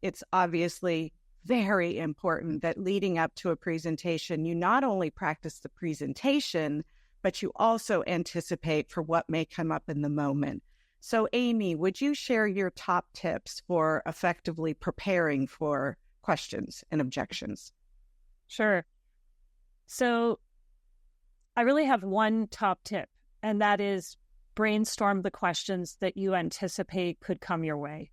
it's obviously very important that leading up to a presentation, you not only practice the presentation, but you also anticipate for what may come up in the moment. So, Amy, would you share your top tips for effectively preparing for questions and objections? Sure. So I really have one top tip, and that is brainstorm the questions that you anticipate could come your way.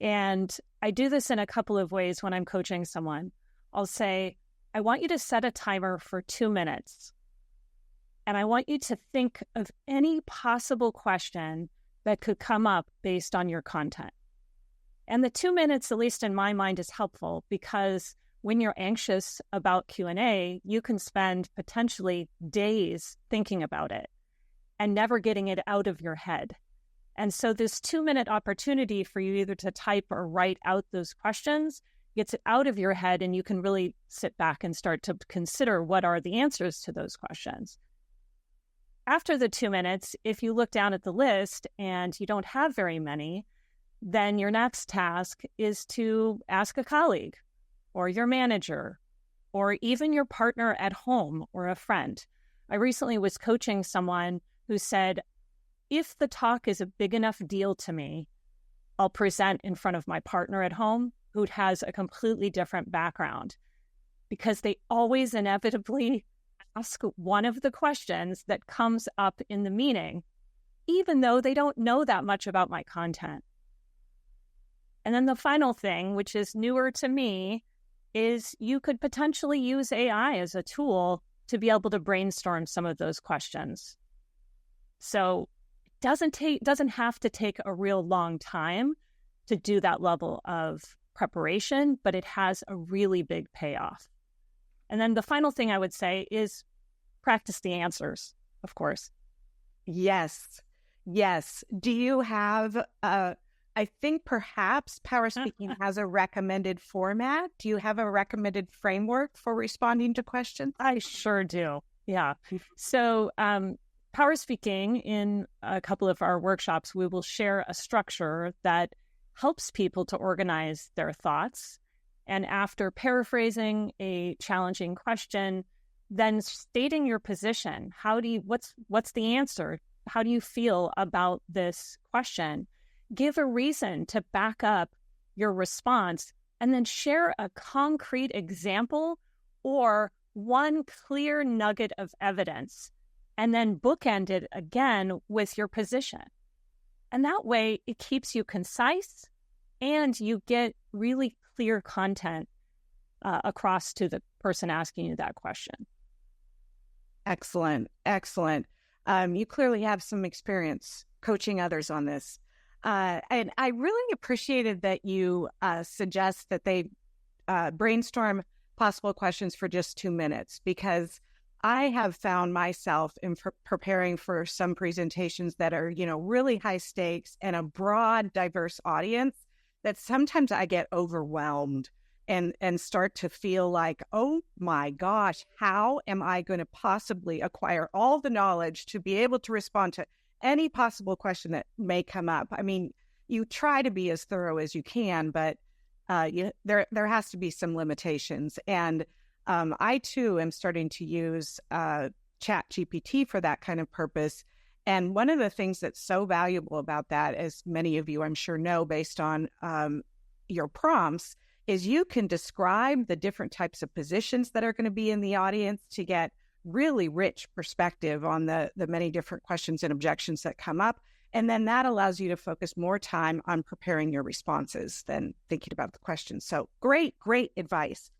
And I do this in a couple of ways when I'm coaching someone. I'll say, I want you to set a timer for 2 minutes. And I want you to think of any possible question that could come up based on your content. And the 2 minutes, at least in my mind, is helpful because when you're anxious about Q&A, you can spend potentially days thinking about it and never getting it out of your head. And so this 2-minute opportunity for you either to type or write out those questions gets it out of your head, and you can really sit back and start to consider what are the answers to those questions. After the 2 minutes, if you look down at the list and you don't have very many, then your next task is to ask a colleague or your manager or even your partner at home or a friend. I recently was coaching someone who said, if the talk is a big enough deal to me, I'll present in front of my partner at home who has a completely different background, because they always inevitably ask one of the questions that comes up in the meeting, even though they don't know that much about my content. And then the final thing, which is newer to me, is you could potentially use AI as a tool to be able to brainstorm some of those questions. So it doesn't have to take a real long time to do that level of preparation, but it has a really big payoff. And then the final thing I would say is practice the answers, of course. Yes. Do you have, I think perhaps Powerspeaking has a recommended format. Do you have a recommended framework for responding to questions? I sure do. Yeah. So Powerspeaking, in a couple of our workshops, we will share a structure that helps people to organize their thoughts. And after paraphrasing a challenging question, then stating your position. What's the answer? How do you feel about this question? Give a reason to back up your response, and then share a concrete example or one clear nugget of evidence, and then bookend it again with your position. And that way it keeps you concise and you get really clear content across to the person asking you that question. Excellent. You clearly have some experience coaching others on this. And I really appreciated that you suggest that they brainstorm possible questions for just 2 minutes, because I have found myself in preparing for some presentations that are, really high stakes and a broad, diverse audience, that sometimes I get overwhelmed and start to feel like, oh my gosh, how am I going to possibly acquire all the knowledge to be able to respond to any possible question that may come up? I mean, you try to be as thorough as you can, but there has to be some limitations. And I too am starting to use ChatGPT for that kind of purpose. And one of the things that's so valuable about that, as many of you I'm sure know based on your prompts, is you can describe the different types of positions that are going to be in the audience to get really rich perspective on the many different questions and objections that come up. And then that allows you to focus more time on preparing your responses than thinking about the questions. So great advice.